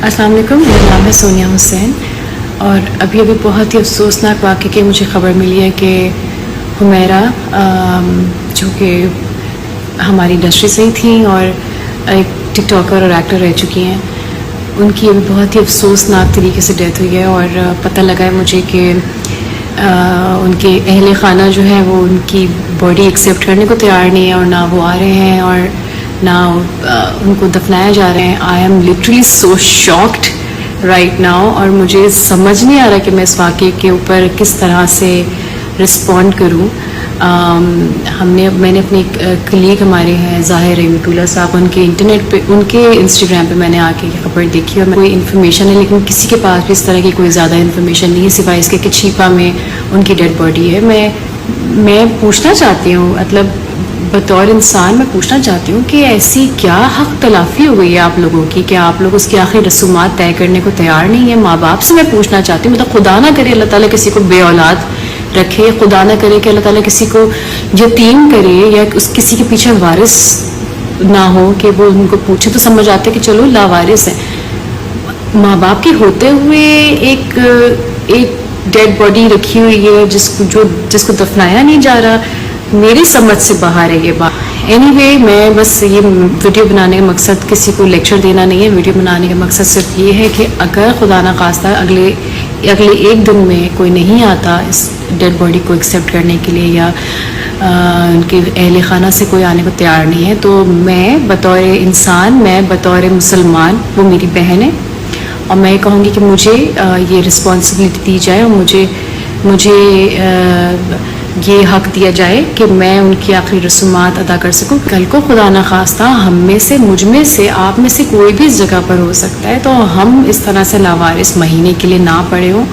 अस्सलाम वालेकुम, मेरा नाम है सोनिया हुसैन और अभी बहुत ही अफसोसनाक वाक़े की मुझे ख़बर मिली है कि हुमैरा जो कि हमारी इंडस्ट्री से ही थी और एक टिकटॉकर और एक्टर रह चुकी हैं, उनकी अभी बहुत ही अफसोसनाक तरीके से डेथ हुई है। और पता लगा है मुझे कि उनके अहले खाना जो है वो उनकी बॉडी एक्सेप्ट करने को तैयार नहीं है और ना वो आ रहे हैं और ना उनको दफनाया जा रहे हैं। I am literally so shocked right now और मुझे समझ नहीं आ रहा कि मैं इस वाक़े के ऊपर किस तरह से रिस्पॉन्ड करूं। मैंने अपने कलीग हमारे हैं ज़ाहिर रहमतुल्लाह साहब, उनके इंटरनेट पे, उनके इंस्टाग्राम पे मैंने आके ये खबर देखी और कोई इन्फॉर्मेशन है लेकिन किसी के पास भी इस तरह की कोई ज़्यादा इन्फॉर्मेशन नहीं है सिवाय इसके कि छिपा में उनकी डेड बॉडी है। मैं पूछना चाहती हूँ, मतलब बतौर इंसान मैं पूछना चाहती हूँ कि ऐसी क्या हक तलाफ़ी हो गई है आप लोगों की कि आप लोग उसकी आखिरी रसूमात तय करने को तैयार नहीं है। माँ बाप से मैं पूछना चाहती हूँ, मतलब खुदा ना करे अल्लाह ताला किसी को बे औलाद रखे, खुदा ना करे कि अल्लाह ताला किसी को यतीम करे या किसी के पीछे वारिस ना हो कि वो उनको पूछे तो समझ आते कि चलो लावारिस है। माँ बाप के होते हुए एक डेड बॉडी रखी हुई है जिसको दफनाया नहीं जा रहा, मेरी समझ से बाहर है ये बात। एनीवे, मैं बस ये वीडियो बनाने का मकसद किसी को लेक्चर देना नहीं है। वीडियो बनाने का मकसद सिर्फ ये है कि अगर खुदा ना खास्ता अगले एक दिन में कोई नहीं आता इस डेड बॉडी को एक्सेप्ट करने के लिए या उनके अहले खाना से कोई आने को तैयार नहीं है, तो मैं बतौर इंसान, मैं बतौर मुसलमान, वो मेरी बहन है और मैं कहूँगी कि मुझे ये रिस्पॉन्सिबिलिटी दी जाए और मुझे ये हक दिया जाए कि मैं उनकी आखिरी रसूमात अदा कर सकूं। कल को खुदा न खास्ता हम में से, मुझ में से, आप में से कोई भी इस जगह पर हो सकता है, तो हम इस तरह से लावारिस महीने के लिए ना पड़े हों।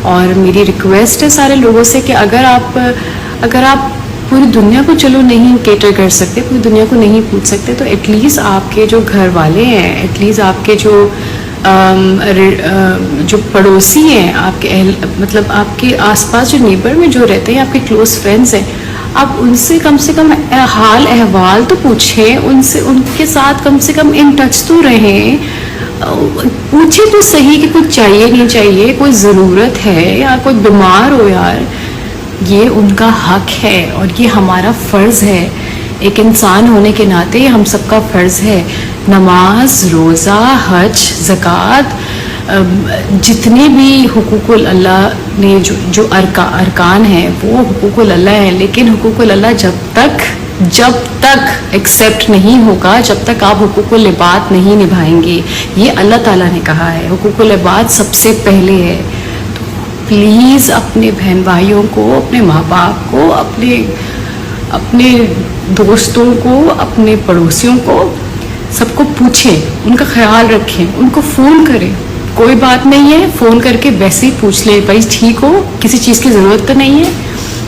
और मेरी रिक्वेस्ट है सारे लोगों से कि अगर आप पूरी दुनिया को चलो नहीं केटर कर सकते, पूरी दुनिया को नहीं पूछ सकते, तो एटलीस्ट आपके जो घर वाले हैं, एटलीस्ट आपके जो पड़ोसी हैं, मतलब आपके आसपास जो नेबर में जो रहते हैं, आपके क्लोज फ्रेंड्स हैं, आप उनसे कम से कम हाल अहवाल तो पूछें, उनके साथ कम से कम इन टच तो रहें। पूछे तो सही कि कुछ चाहिए नहीं चाहिए, कोई ज़रूरत है या कोई बीमार हो, यार ये उनका हक है और ये हमारा फ़र्ज़ है। एक इंसान होने के नाते हम सबका फ़र्ज़ है। नमाज, रोज़ा, हज, ज़कात, जितने भी हुकूकुल अल्लाह ने जो अरकान हैं वो हुकूकुल अल्लाह है, लेकिन हुकूकुल अल्लाह जब तक एक्सेप्ट नहीं होगा, जब तक आप हुकूकुल इबाद नहीं निभाएंगे, ये अल्लाह ताला ने कहा है। हुकूकुल इबाद सबसे पहले है। तो प्लीज़ अपने बहन भाइयों को, अपने माँ बाप को, अपने दोस्तों को, अपने पड़ोसियों को, सबको पूछें, उनका ख्याल रखें, उनको फ़ोन करें। कोई बात नहीं है, फ़ोन करके वैसे ही पूछ ले, भाई ठीक हो, किसी चीज़ की ज़रूरत तो नहीं है,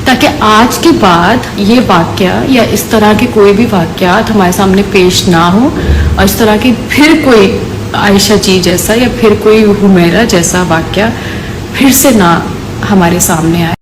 ताकि आज के बाद ये वाक़या या इस तरह के कोई भी वाक़यात हमारे सामने पेश ना हो और इस तरह की फिर कोई आयशा जी जैसा या फिर कोई हुमैरा जैसा वाक़या फिर से ना हमारे सामने आए।